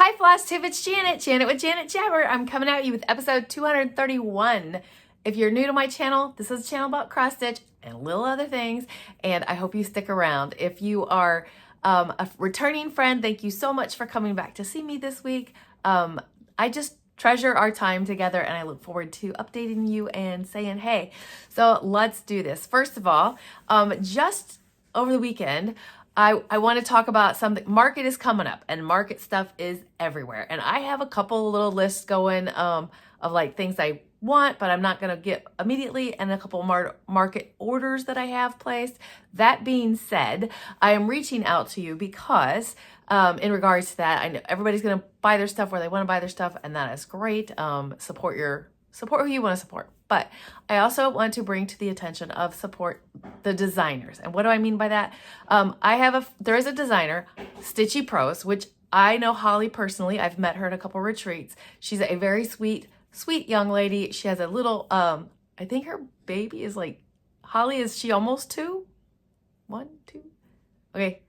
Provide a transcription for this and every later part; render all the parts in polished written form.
Hi Flosstube, it's Janet with Janet Jabber. I'm coming at you with episode 231. If you're new to my channel, this is a channel about cross stitch and little other things, and I hope you stick around. If you are a returning friend, thank you so much for coming back to see me this week. I just treasure our time together, and I look forward to updating you and saying hey. So let's do this. First of all, just over the weekend, I want to talk about something. Market is coming up, and market stuff is everywhere. And I have a couple little lists going of like things I want, but I'm not going to get immediately, and a couple market orders that I have placed. That being said, I am reaching out to you because in regards to that, I know everybody's going to buy their stuff where they want to buy their stuff, and that is great. Support who you want to support. But I also want to bring to the attention of support the designers. And what do I mean by that? There is a designer, Stitchy Prose, which I know Holly personally. I've met her at a couple retreats. She's a very sweet young lady. She has a little, I think her baby is like, Holly, is she almost 2? 1, 2? Okay.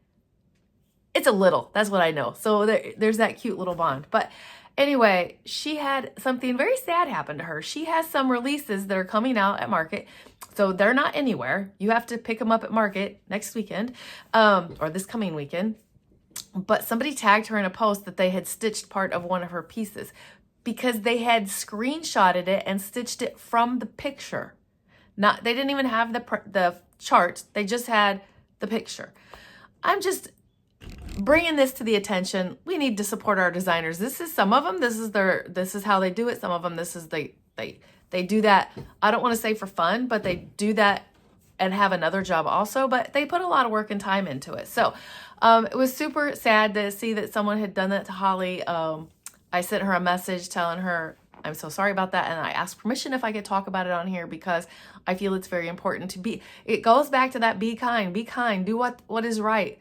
It's a little, that's what I know. So there's that cute little bond. But anyway, she had something very sad happen to her. She has some releases that are coming out at market. So they're not anywhere. You have to pick them up at market next weekend, or this coming weekend. But somebody tagged her in a post that they had stitched part of one of her pieces because they had screenshotted it and stitched it from the picture. They didn't even have the chart. They just had the picture. I'm just bringing this to the attention. We need to support our designers. Some of them, this is how they do it. Some of them, they do that. I don't want to say for fun, but they do that and have another job also, but they put a lot of work and time into it. So it was super sad to see that someone had done that to Holly. I sent her a message telling her, I'm so sorry about that. And I asked permission if I could talk about it on here because I feel it's very important to be, it goes back to that be kind, do what is right.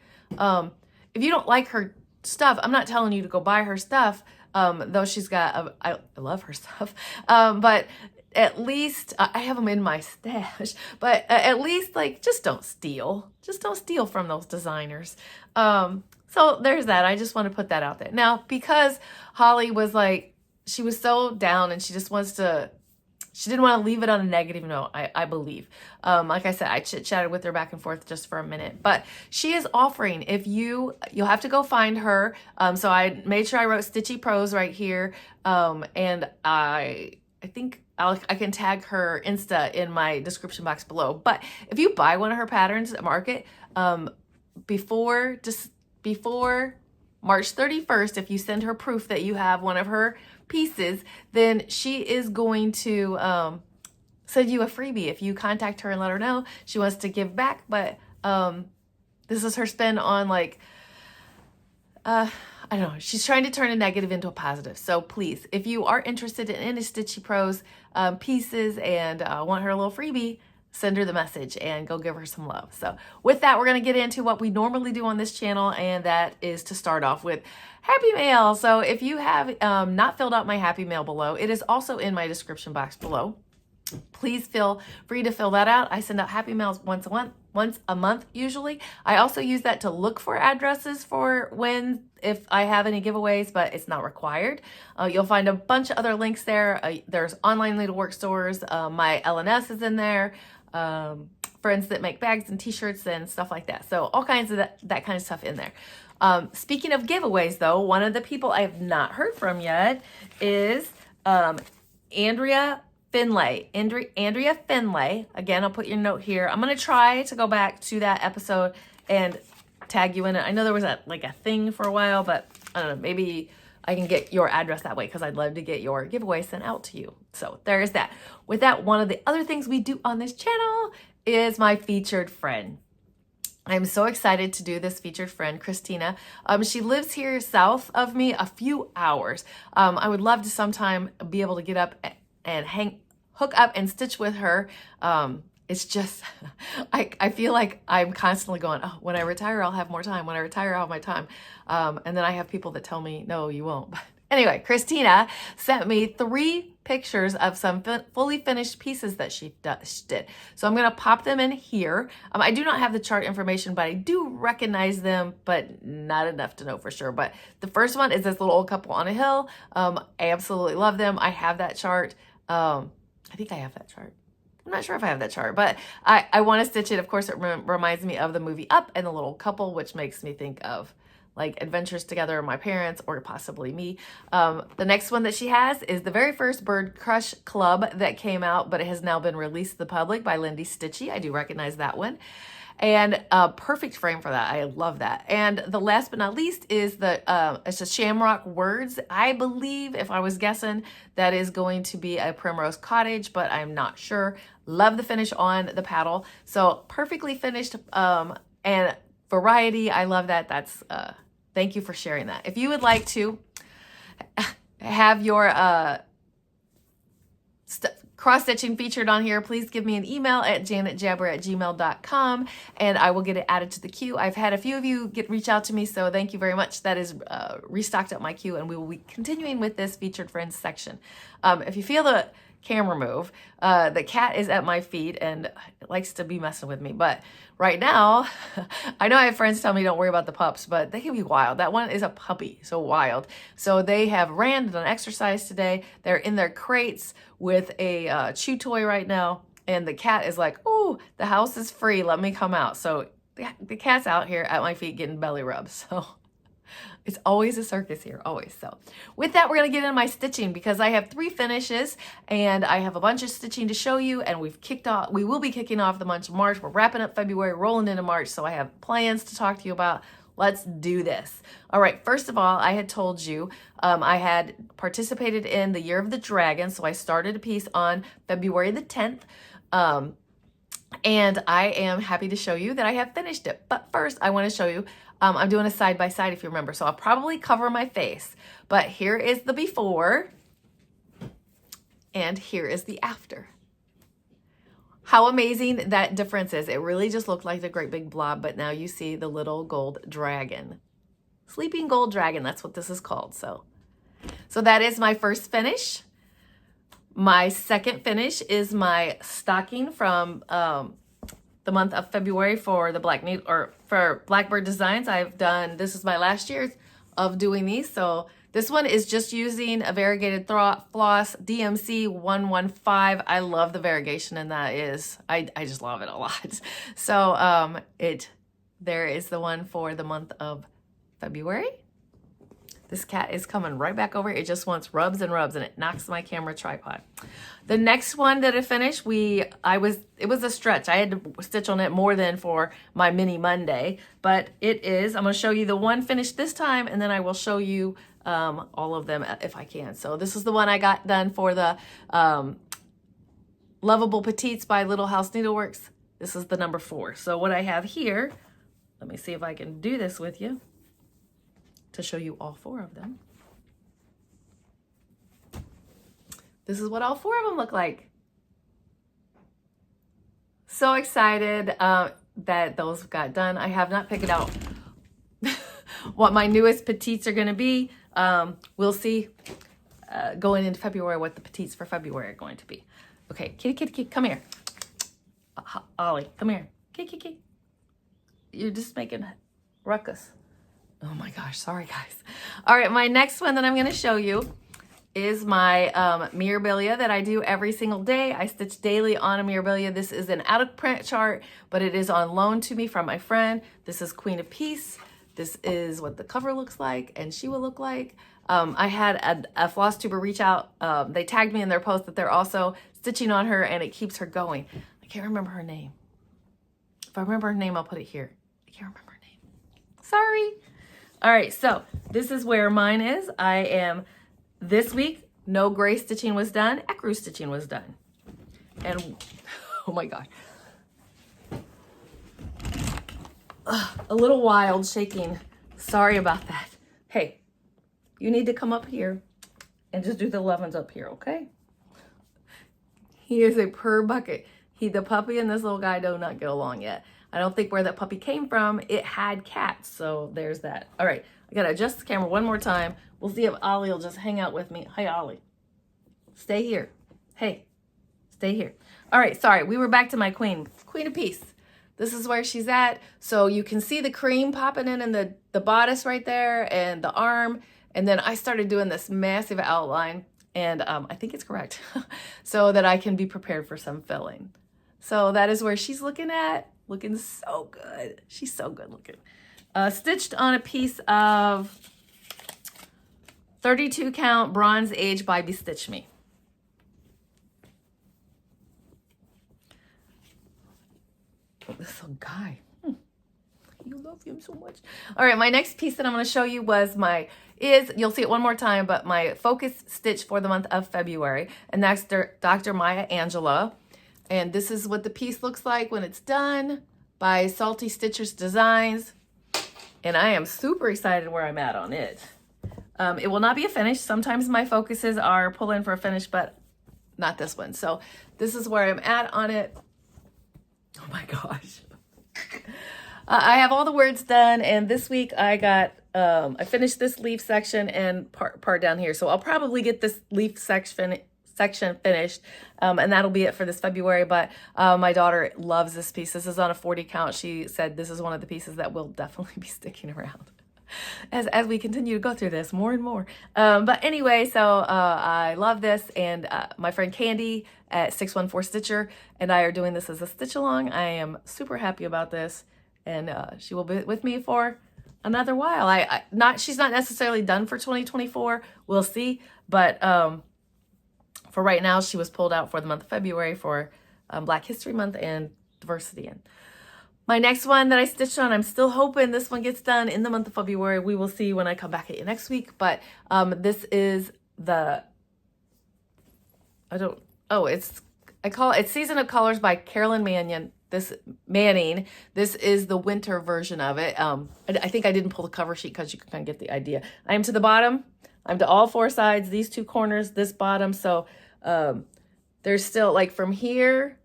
If you don't like her stuff, I'm not telling you to go buy her stuff, though she's got, I love her stuff, but at least, I have them in my stash, but at least like, just don't steal from those designers. So there's that. I just want to put that out there. Now, because Holly was like, she was so down and she just she didn't want to leave it on a negative note, I believe. Like I said, I chit-chatted with her back and forth just for a minute. But she is offering, you'll have to go find her. So I made sure I wrote Stitchy Prose right here. And I think I can tag her Insta in my description box below. But if you buy one of her patterns at market, before March 31st, if you send her proof that you have one of her pieces, then she is going to send you a freebie if you contact her and let her know she wants to give back. But this is her spin on like, I don't know, she's trying to turn a negative into a positive. So please, if you are interested in any Stitchy Prose pieces and want her a little freebie, send her the message and go give her some love. So with that, we're going to get into what we normally do on this channel, and that is to start off with Happy Mail. So if you have not filled out my Happy Mail below, it is also in my description box below. Please feel free to fill that out. I send out Happy Mails once a month usually. I also use that to look for addresses for if I have any giveaways, but it's not required. You'll find a bunch of other links there. There's online needlework stores. My LynnX is in there. Friends that make bags and t-shirts and stuff like that. So all kinds of that kind of stuff in there. Speaking of giveaways though, one of the people I have not heard from yet is Andrea Finlay. Andrea Finlay. Again, I'll put your note here. I'm going to try to go back to that episode and tag you in it. I know there was a thing for a while, but I don't know, maybe I can get your address that way because I'd love to get your giveaway sent out to you. So there's that. With that, one of the other things we do on this channel is my featured friend. I'm so excited to do this featured friend, Christina. She lives here south of me a few hours. I would love to sometime be able to get up and hook up and stitch with her. It's just, I feel like I'm constantly going, oh, when I retire, I'll have more time. When I retire, I'll have my time. And then I have people that tell me, no, you won't. But Anyway, Christina sent me 3 pictures of some fully finished pieces that she did. So I'm going to pop them in here. I do not have the chart information, but I do recognize them, but not enough to know for sure. But the first one is this little old couple on a hill. I absolutely love them. I have that chart. I think I have that chart. I'm not sure if I have that chart, but I want to stitch it. Of course, it reminds me of the movie Up and the little couple, which makes me think of like adventures together, my parents, or possibly me. The next one that she has is the very first Bird Crush Club that came out, but it has now been released to the public by Lindy Stitchy. I do recognize that one. And a perfect frame for that. I love that. And the last but not least is it's a Shamrock Words. I believe, if I was guessing, that is going to be a Primrose Cottage, but I'm not sure. Love the finish on the paddle. So perfectly finished and variety. I love that. That's thank you for sharing that. If you would like to have your cross-stitching featured on here, please give me an email at janetjabber@gmail.com and I will get it added to the queue. I've had a few of you reach out to me, so thank you very much. That is restocked up my queue, and we will be continuing with this featured friends section. If you feel the camera move, the cat is at my feet and it likes to be messing with me, but right now I know I have friends tell me don't worry about the pups, but they can be wild. That one is a puppy, so wild. So they have ran, done exercise today. They're in their crates with a chew toy right now, and the cat is like, oh, the house is free, let me come out. So the cat's out here at my feet getting belly rubs. So it's always a circus here, always. So with that, we're going to get into my stitching because I have 3 finishes and I have a bunch of stitching to show you, and we will be kicking off the month of March. We're wrapping up February, rolling into March, so I have plans to talk to you about. Let's do this. All right, first of all, I had told you I had participated in the Year of the Dragon, so I started a piece on February the 10th. And I am happy to show you that I have finished it. But first, I want to show you, I'm doing a side-by-side if you remember. So I'll probably cover my face. But here is the before, and here is the after. How amazing that difference is. It really just looked like a great big blob, but now you see the little gold dragon. Sleeping gold dragon, that's what this is called. So that is my first finish. My second finish is my stocking from the month of February for the for Blackbird Designs. This is my last year of doing these. So this one is just using a variegated floss DMC 115. I love the variegation in that. I just love it a lot. So there is the one for the month of February. This cat is coming right back over. It just wants rubs and rubs, and it knocks my camera tripod. The next one that I finished, it was a stretch. I had to stitch on it more than for my mini Monday, but I'm going to show you the one finished this time, and then I will show you all of them if I can. So this is the one I got done for the Lovable Petites by Little House Needleworks. This is the number 4. So what I have here, let me see if I can do this with you to show you all 4 of them. This is what all 4 of them look like. So excited that those got done. I have not picked out what my newest petites are going to be. We'll see going into February what the petites for February are going to be. Okay, kitty, come here. Ollie, come here. Kitty. You're just making ruckus. Oh my gosh, sorry guys. All right, my next one that I'm going to show you is my Mirabilia that I do every single day. I stitch daily on a Mirabilia. This is an out of print chart, but it is on loan to me from my friend. This is Queen of Peace. This is what the cover looks like and she will look like. I had a Flosstuber reach out. They tagged me in their post that they're also stitching on her and it keeps her going. I can't remember her name. If I remember her name, I'll put it here. I can't remember her name. Sorry. All right, so this is where mine is. This week, no gray stitching was done, ecru stitching was done. And, oh my gosh. A little wild shaking. Sorry about that. Hey, you need to come up here and just do the 11s up here, okay? He is a purr bucket. The puppy and this little guy do not get along yet. I don't think where that puppy came from, it had cats. So there's that. All right. I gotta adjust the camera one more time. We'll see if Ollie will just hang out with me. Hi, Ollie. Stay here. Hey, stay here. All right, sorry, we were back to my queen of peace. This is where she's at. So you can see the cream popping in the bodice right there and the arm. And then I started doing this massive outline, and I think it's correct, so that I can be prepared for some filling. So that is where she's looking at, looking so good. She's so good looking. Stitched on a piece of 32 count Bronze Age by Bestitch Me. Oh, this little guy. You love him so much. All right, my next piece that I'm going to show you was you'll see it one more time, but my focus stitch for the month of February. And that's Dr. Maya Angela. And this is what the piece looks like when it's done by Salty Stitchers Designs. And I am super excited where I'm at on it. It will not be a finish. Sometimes my focuses are pull in for a finish, but not this one. So this is where I'm at on it. Oh my gosh. I have all the words done, and this week I got, I finished this leaf section and part down here. So I'll probably get this leaf section finished, and that'll be it for this February. But my daughter loves this piece. This is on a 40 count. She said this is one of the pieces that will definitely be sticking around as we continue to go through this more and more. But anyway, so I love this, and my friend Candy at 614 Stitcher and I are doing this as a stitch along. I am super happy about this, and she will be with me for another while. She's not necessarily done for 2024. We'll see, but for right now, she was pulled out for the month of February for Black History Month and Diversity. And my next one that I stitched on, I'm still hoping this one gets done in the month of February. We will see when I come back at you next week. But this is it's Season of Colors by Carolyn Manning. This is the winter version of it. I think I didn't pull the cover sheet because you can kind of get the idea. I am to the bottom. I'm to all four sides, these two corners, this bottom. So there's still, like, from here,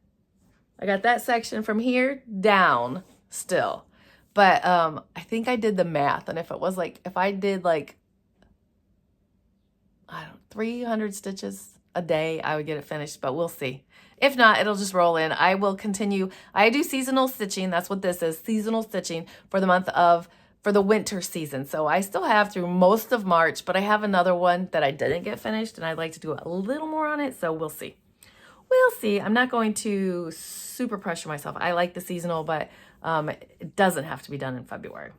I got that section from here down still. But I think I did the math. And if I did 300 stitches a day, I would get it finished, but we'll see. If not, it'll just roll in. I will continue. I do seasonal stitching. That's what this is, seasonal stitching for the winter season. So I still have through most of March, but I have another one that I didn't get finished, and I'd like to do a little more on it. So we'll see. We'll see. I'm not going to super pressure myself. I like the seasonal, but it doesn't have to be done in February.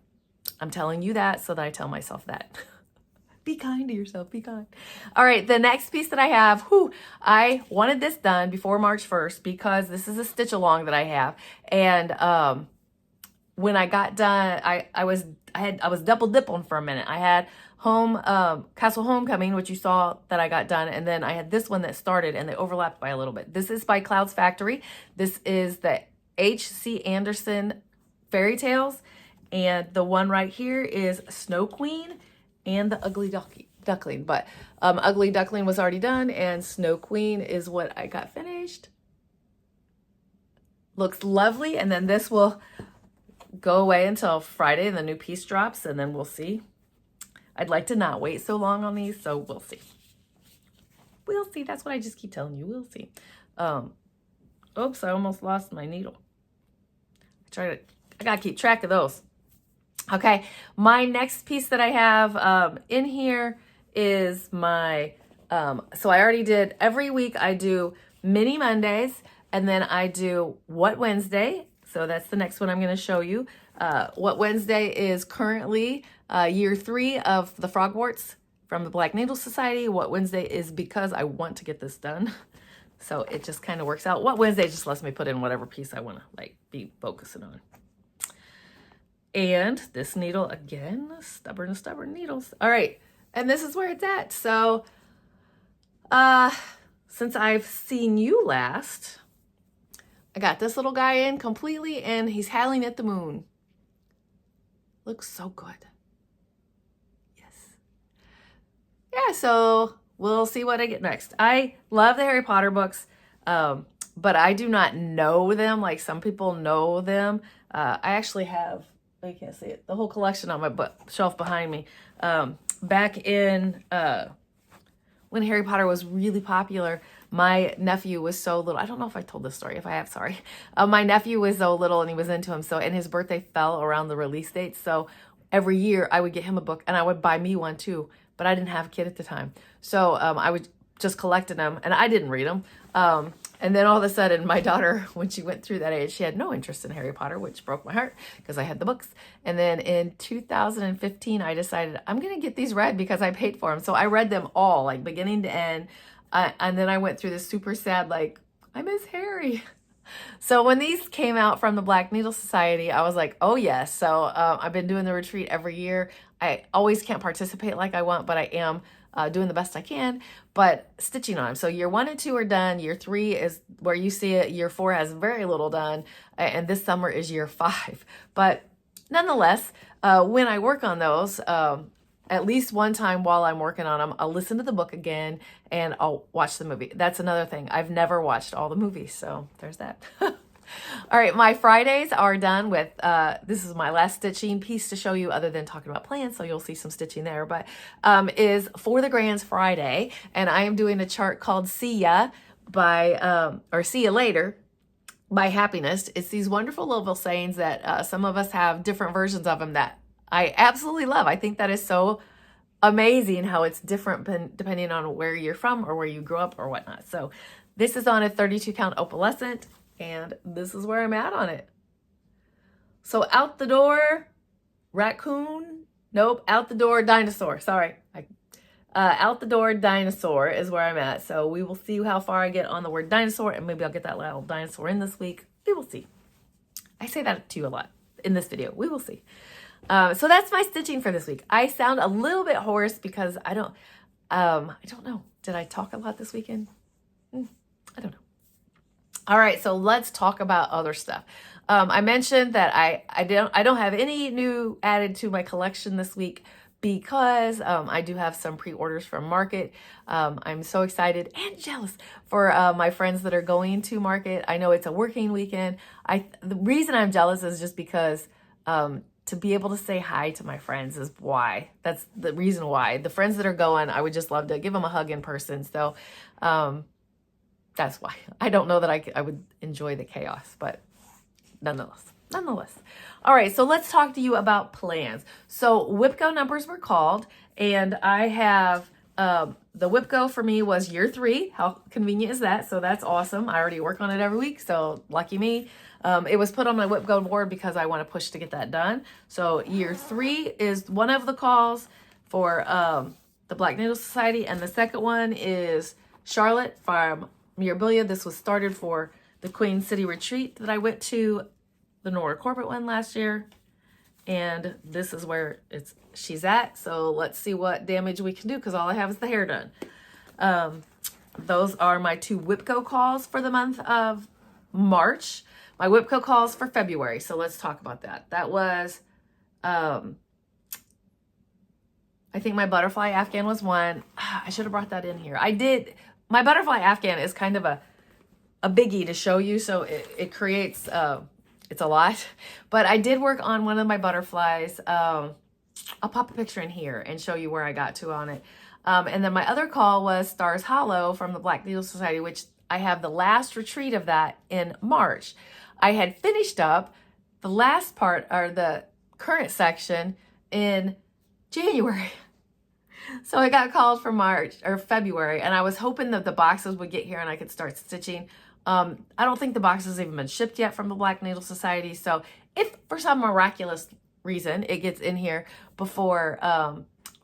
I'm telling you that so that I tell myself that. Be kind to yourself. Be kind. All right. The next piece that I have, I wanted this done before March 1st because this is a stitch along that I have. And when I got done, I was double dipping for a minute. I had Castle Homecoming, which you saw that I got done, and then I had this one that started, and they overlapped by a little bit. This is by Clouds Factory. This is the H.C. Anderson Fairy Tales, and the one right here is Snow Queen and the Ugly Duckling. But Ugly Duckling was already done, and Snow Queen is what I got finished. Looks lovely, and then this will go away until Friday, and the new piece drops, and then we'll see. I'd like to not wait so long on these, so we'll see. We'll see. That's what I just keep telling you. We'll see. Oops, I almost lost my needle. I gotta keep track of those. Okay, my next piece that I have in here is my, so I already did, every week I do Mini Mondays, and then I do What Wednesday. So that's the next one I'm going to show you. What Wednesday is currently year 3 of the Frogwarts from the Black Needle Society. What Wednesday is because I want to get this done. So it just kind of works out. What Wednesday just lets me put in whatever piece I want to be focusing on. And this needle, again, stubborn needles. All right, and this is where it's at. So since I've seen you last, I got this little guy in completely, and he's howling at the moon. Looks so good. Yes. Yeah, so we'll see what I get next. I love the Harry Potter books, but I do not know them like some people know them. I actually have oh, you can't see it, the whole collection on my shelf behind me. Back in, when Harry Potter was really popular, my nephew was so little. I don't know if I told this story. If I have, sorry. My nephew was so little and he was into him. So, and his birthday fell around the release date. So every year I would get him a book and I would buy me one too. But I didn't have a kid at the time. So I would just collected them and I didn't read them. And then all of a sudden my daughter, when she went through that age, she had no interest in Harry Potter, which broke my heart because I had the books. And then in 2015, I decided I'm going to get these read because I paid for them. So I read them all, like beginning to end. And then I went through this super sad, like, I miss Harry. So when these came out from the Black Needle Society, I was like, oh yes. So I've been doing the retreat every year. I always can't participate like I want, but I am doing the best I can, but stitching on them. So year 1 and 2 are done. Year 3 is where you see it. Year 4 has very little done. And this summer is year 5. But nonetheless, when I work on those, at least one time while I'm working on them, I'll listen to the book again and I'll watch the movie. That's another thing. I've never watched all the movies. So there's that. All right, my Fridays are done with, this is my last stitching piece to show you other than talking about plans, so you'll see some stitching there, but is For the Grands Friday, and I am doing a chart called See Ya by, or See Ya Later by Happiness. It's these wonderful little sayings that some of us have different versions of them that I absolutely love. I think that is so amazing how it's different depending on where you're from or where you grew up or whatnot. So this is on a 32 count opalescent. And this is where I'm at on it. So out the door, raccoon. Nope, out the door, dinosaur. Sorry. Out the door, dinosaur is where I'm at. So we will see how far I get on the word dinosaur. And maybe I'll get that little dinosaur in this week. We will see. I say that to you a lot in this video. We will see. So that's my stitching for this week. I sound a little bit hoarse because I don't know. Did I talk a lot this weekend? I don't know. All right, so let's talk about other stuff. I mentioned that I don't have any new added to my collection this week because I do have some pre-orders from Market. I'm so excited and jealous for my friends that are going to Market. I know it's a working weekend. The reason I'm jealous is just because to be able to say hi to my friends is why. That's the reason why. The friends that are going, I would just love to give them a hug in person. So that's why. I don't know that I would enjoy the chaos, but nonetheless. All right, so let's talk to you about plans. So WIPCO numbers were called, and I have, the WIPCO for me was year 3. How convenient is that? So that's awesome. I already work on it every week, so lucky me. It was put on my WIPCO board because I want to push to get that done. So year 3 is one of the calls for the Black Needle Society, and the second one is Charlotte from Mirabilia. This was started for the Queen City retreat that I went to, the Nora Corbett one last year, and this is where she's at. So let's see what damage we can do because all I have is the hair done. Those are my 2 WIPCO calls for the month of March. My WIPCO calls for February. So let's talk about that. That was, I think my butterfly Afghan was one. I should have brought that in here. I did. My butterfly Afghan is kind of a biggie to show you, so it creates, it's a lot. But I did work on one of my butterflies. I'll pop a picture in here and show you where I got to on it. And then my other call was Stars Hollow from the Black Needle Society, which I have the last retreat of that in March. I had finished up the last part, or the current section, in January. So I got called for March or February, and I was hoping that the boxes would get here and I could start stitching. I don't think the boxes have even been shipped yet from the Black Needle Society. So if for some miraculous reason it gets in here before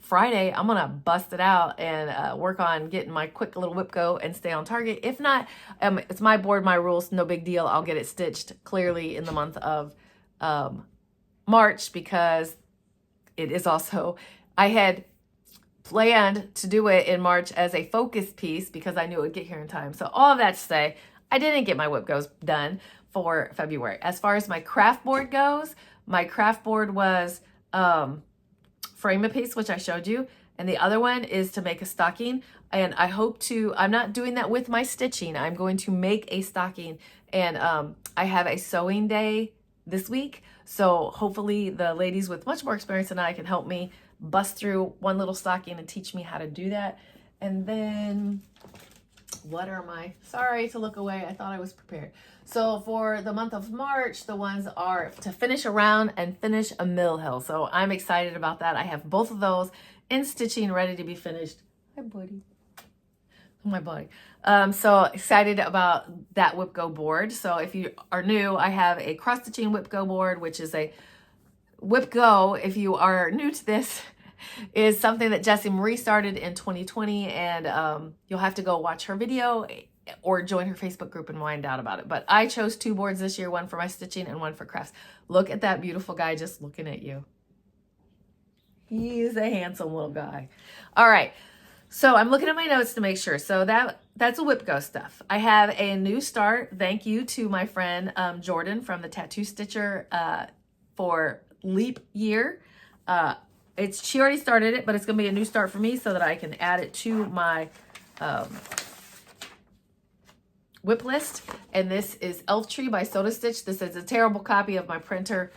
Friday, I'm going to bust it out and work on getting my quick little WIPCO and stay on target. If not, it's my board, my rules, no big deal. I'll get it stitched clearly in the month of March because it is also, I had planned to do it in March as a focus piece because I knew it would get here in time. So all of that to say, I didn't get my WIPCOs done for February. As far as my craft board goes, my craft board was frame a piece, which I showed you, and the other one is to make a stocking. And I hope to, I'm not doing that with my stitching. I'm going to make a stocking, and I have a sewing day this week. So hopefully the ladies with much more experience than I can help me bust through one little stocking and teach me how to do that. And then what are my, sorry to look away, I thought I was prepared. So for the month of March, the ones are to finish a round and finish a mill hill. So I'm excited about that. I have both of those in stitching, ready to be finished. Hi, buddy. Oh, my buddy. So excited about that Whip Go board. So if you are new, I have a cross stitching Whip Go board, which is a Whip Go. If you are new to this, is something that Jessie Marie started in 2020, and you'll have to go watch her video or join her Facebook group and find out about it. But I chose 2 boards this year, one for my stitching and one for crafts. Look at that beautiful guy just looking at you. He's a handsome little guy. All right. So I'm looking at my notes to make sure. So that's a Whip Go stuff. I have a new start. Thank you to my friend Jordan from the Tattoo Stitcher for Leap Year. She already started it, but it's going to be a new start for me so that I can add it to my whip list. And this is Elf Tree by Soda Stitch. This is a terrible copy of my printer,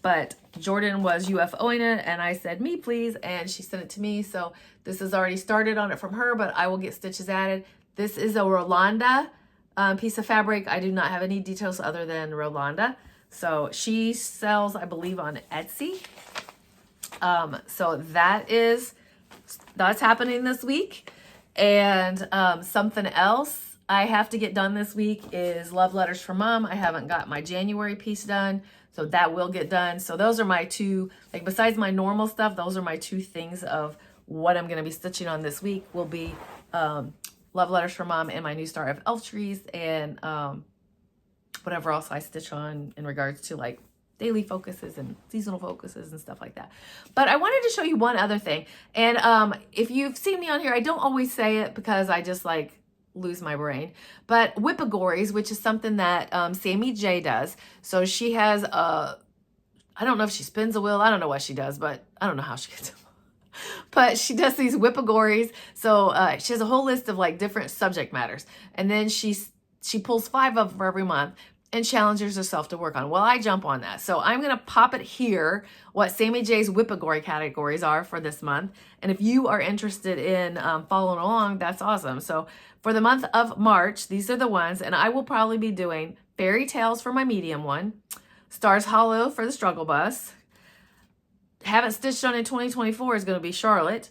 but Jordan was UFOing it, and I said, me please, and she sent it to me. So this is already started on it from her, but I will get stitches added. This is a Rolanda piece of fabric. I do not have any details other than Rolanda. So she sells, I believe, on Etsy. So that's happening this week. And something else I have to get done this week is Love Letters for Mom. I haven't got my January piece done, so that will get done. So those are my 2, like besides my normal stuff, those are my 2 things of what I'm going to be stitching on this week will be Love Letters for Mom and my new start of Elf Trees, and whatever else I stitch on in regards to like daily focuses and seasonal focuses and stuff like that. But I wanted to show you one other thing. And if you've seen me on here, I don't always say it because I just like lose my brain. But Whippagories, which is something that SammyJ does. So she has I don't know if she spins a wheel. I don't know what she does, but I don't know how she gets them. But she does these Whippagories. So she has a whole list of like different subject matters. And then she pulls 5 of them for every month and challenges herself to work on. Well, I jump on that. So I'm going to pop it here, what SammyJ's Whippagory categories are for this month. And if you are interested in following along, that's awesome. So for the month of March, these are the ones, and I will probably be doing Fairy Tales for my medium one, Stars Hollow for the Struggle Bus. Haven't stitched on in 2024 is going to be Charlotte.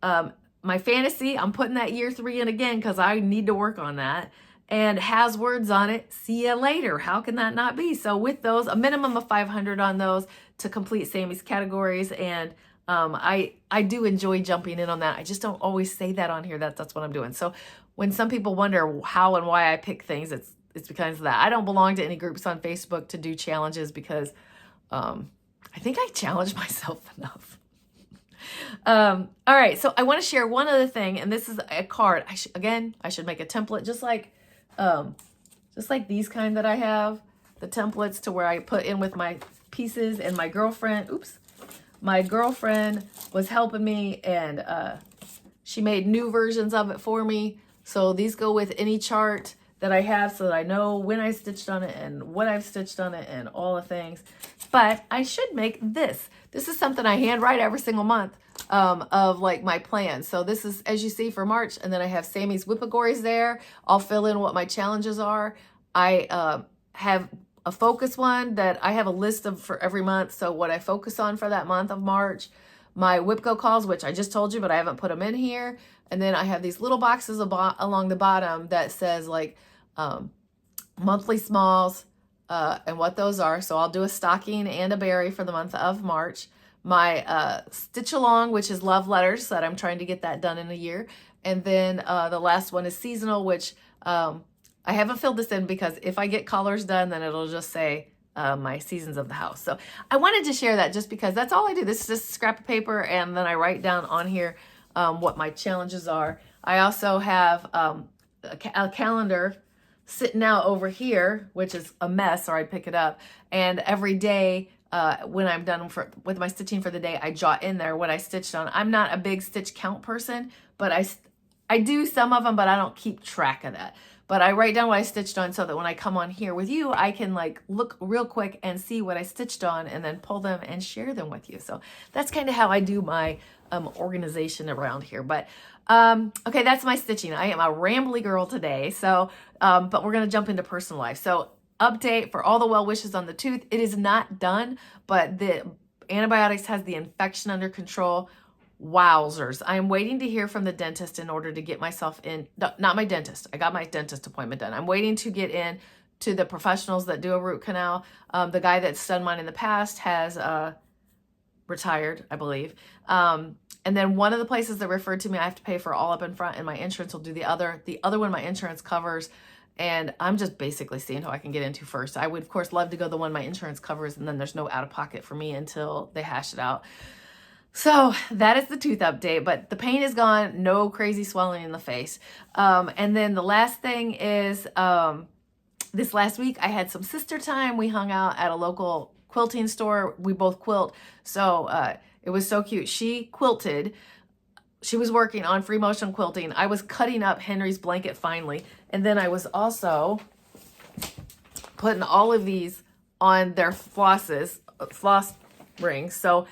My fantasy, I'm putting that year 3 in again because I need to work on that. And has words on it. See ya later. How can that not be? So with those, a minimum of 500 on those to complete Sammy's categories. And I do enjoy jumping in on that. I just don't always say that on here. That's what I'm doing. So when some people wonder how and why I pick things, it's because of that. I don't belong to any groups on Facebook to do challenges because I think I challenge myself enough. All right, so I want to share one other thing, and this is a card. I should make a template just like these kind that I have, the templates to where I put in with my pieces. And my girlfriend was helping me, and she made new versions of it for me. So these go with any chart that I have so that I know when I stitched on it and what I've stitched on it and all the things. But I should make this. This is something I handwrite every single month of like my plan. So this is, as you see, for March, and then I have Sammy's Whippagories there. I'll fill in what my challenges are. I have a focus one that I have a list of for every month. So what I focus on for that month of March, my Whip Go calls, which I just told you, but I haven't put them in here. And then I have these little boxes along the bottom that says like monthly smalls and what those are. So I'll do a stocking and a berry for the month of March. My stitch along, which is love letters, that I'm trying to get that done in a year. And then the last one is seasonal, which I haven't filled this in because if I get colors done, then it'll just say my seasons of the house. So I wanted to share that just because that's all I do. This is just a scrap of paper, and then I write down on here what my challenges are. I also have a calendar sitting out over here, which is a mess, or I pick it up. And every day when I'm done with my stitching for the day, I jot in there what I stitched on. I'm not a big stitch count person, but I do some of them, but I don't keep track of that. But I write down what I stitched on so that when I come on here with you, I can like look real quick and see what I stitched on and then pull them and share them with you. So that's kind of how I do my organization around here. But okay, that's my stitching. I am a rambly girl today. So, but we're going to jump into personal life. So update for all the well wishes on the tooth. It is not done, but the antibiotics has the infection under control. Wowzers. I am waiting to hear from the dentist in order to get myself in. No, not my dentist. I got my dentist appointment done. I'm waiting to get in to the professionals that do a root canal. The guy that's done mine in the past has retired, I believe. And then one of the places that referred to me, I have to pay for all up in front, and my insurance will do the other. The other one my insurance covers, and I'm just basically seeing who I can get into first. I would, of course, love to go the one my insurance covers, and then there's no out-of-pocket for me until they hash it out. So that is the tooth update, but the pain is gone. No crazy swelling in the face. And then the last thing is this last week I had some sister time. We hung out at a local quilting store. We both quilt. So it was so cute. She quilted. She was working on free motion quilting. I was cutting up Henry's blanket finally. And then I was also putting all of these on their floss rings. So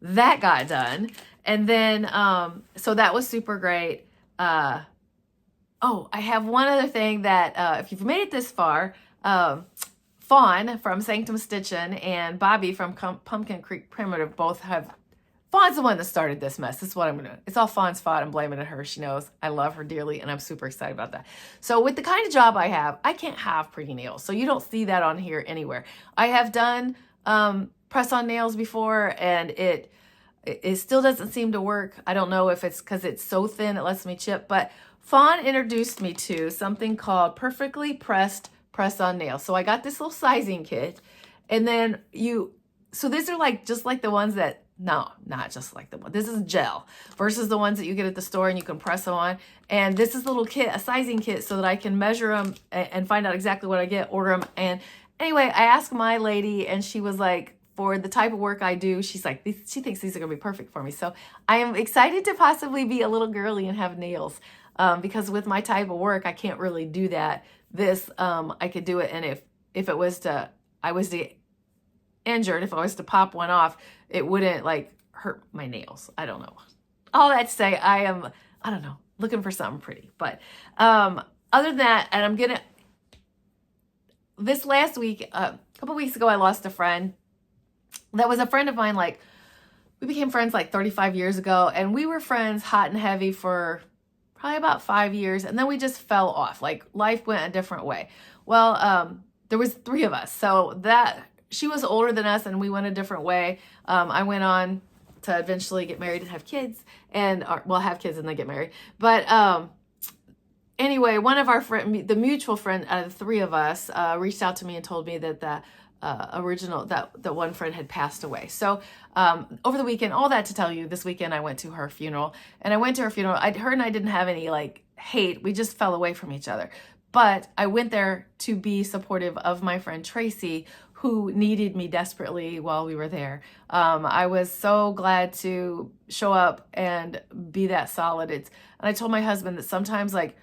that got done. And then, so that was super great. Oh, I have one other thing that, if you've made it this far, Fawn from Sanctum Stitchin' and Bobby from Pumpkin Creek Primitive both have, Fawn's the one that started this mess. This is what I'm gonna, it's all Fawn's fault. I'm blaming it on her. She knows I love her dearly and I'm super excited about that. So with the kind of job I have, I can't have pretty nails. So you don't see that on here anywhere. I have done, press on nails before, and it still doesn't seem to work. I don't know if it's because it's so thin it lets me chip, but Fawn introduced me to something called perfectly pressed press on nails. So I got this little sizing kit, and then so these are like just like the ones that, no, not just like the one. This is gel versus the ones that you get at the store and you can press them on. And this is a little kit, a sizing kit, so that I can measure them and find out exactly what I get, order them. And anyway, I asked my lady, and she was like, for the type of work I do, she's like, she thinks these are gonna be perfect for me. So I am excited to possibly be a little girly and have nails, because with my type of work, I can't really do that. This, I could do it. And if it was to, I was to injured, if I was to pop one off, it wouldn't like hurt my nails. I don't know. All that to say, I don't know, looking for something pretty. But other than that, and this last week, a couple weeks ago, I lost a friend that was a friend of mine. Like, we became friends like 35 years ago, and we were friends hot and heavy for probably about 5 years, and then we just fell off. Like, life went a different way. Well, there was 3 of us, so that she was older than us, and we went a different way. I went on to eventually get married and have kids, and have kids and then get married. But anyway, one of our friend, the mutual friend out of the 3 of us, reached out to me and told me that the that one friend had passed away. So over the weekend, all that to tell you, this weekend I went to her funeral, and I went to her funeral. Her and I didn't have any like hate. We just fell away from each other. But I went there to be supportive of my friend Tracy, who needed me desperately while we were there. I was so glad to show up and be that solid. And I told my husband that sometimes, like,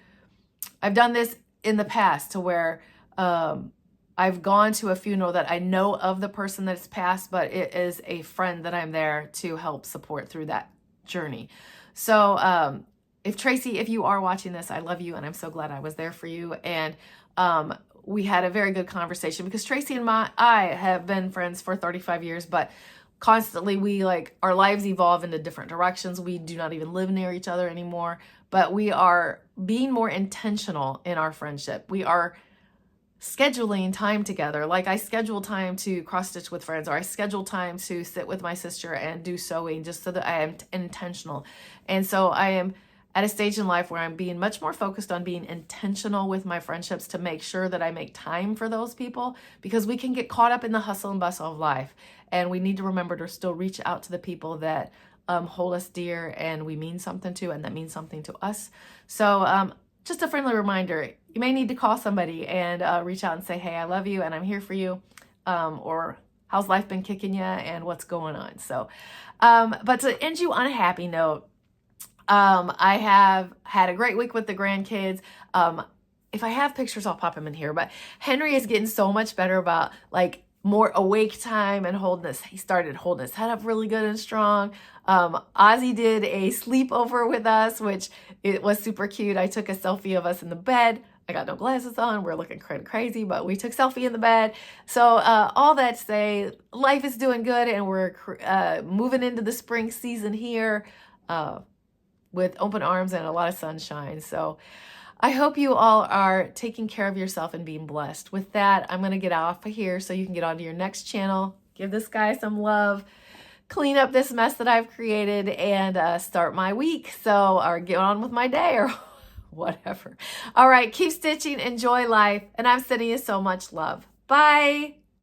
I've done this in the past to where I've gone to a funeral that I know of the person that's passed, but it is a friend that I'm there to help support through that journey. So if you are watching this, I love you, and I'm so glad I was there for you. And we had a very good conversation, because Tracy and I have been friends for 35 years, but constantly our lives evolve into different directions. We do not even live near each other anymore, but we are being more intentional in our friendship. We are scheduling time together. Like, I schedule time to cross stitch with friends, or I schedule time to sit with my sister and do sewing, just so that I am intentional. And so I am at a stage in life where I'm being much more focused on being intentional with my friendships, to make sure that I make time for those people, because we can get caught up in the hustle and bustle of life, and we need to remember to still reach out to the people that hold us dear and we mean something to, and that means something to us. So just a friendly reminder, you may need to call somebody and reach out and say, hey, I love you and I'm here for you, or how's life been kicking you and what's going on. So but to end you on a happy note, I have had a great week with the grandkids. If I have pictures, I'll pop them in here. But Henry is getting so much better about like more awake time and he started holding his head up really good and strong. Ozzy did a sleepover with us, which it was super cute. I took a selfie of us in the bed. I got no glasses on. We're looking kind of crazy, but we took selfie in the bed. So all that to say, life is doing good, and we're moving into the spring season here with open arms and a lot of sunshine. So I hope you all are taking care of yourself and being blessed. With that, I'm going to get off of here so you can get on to your next channel. Give this guy some love. Clean up this mess that I've created and start my week. Or get on with my day or whatever. All right, keep stitching, enjoy life, and I'm sending you so much love. Bye.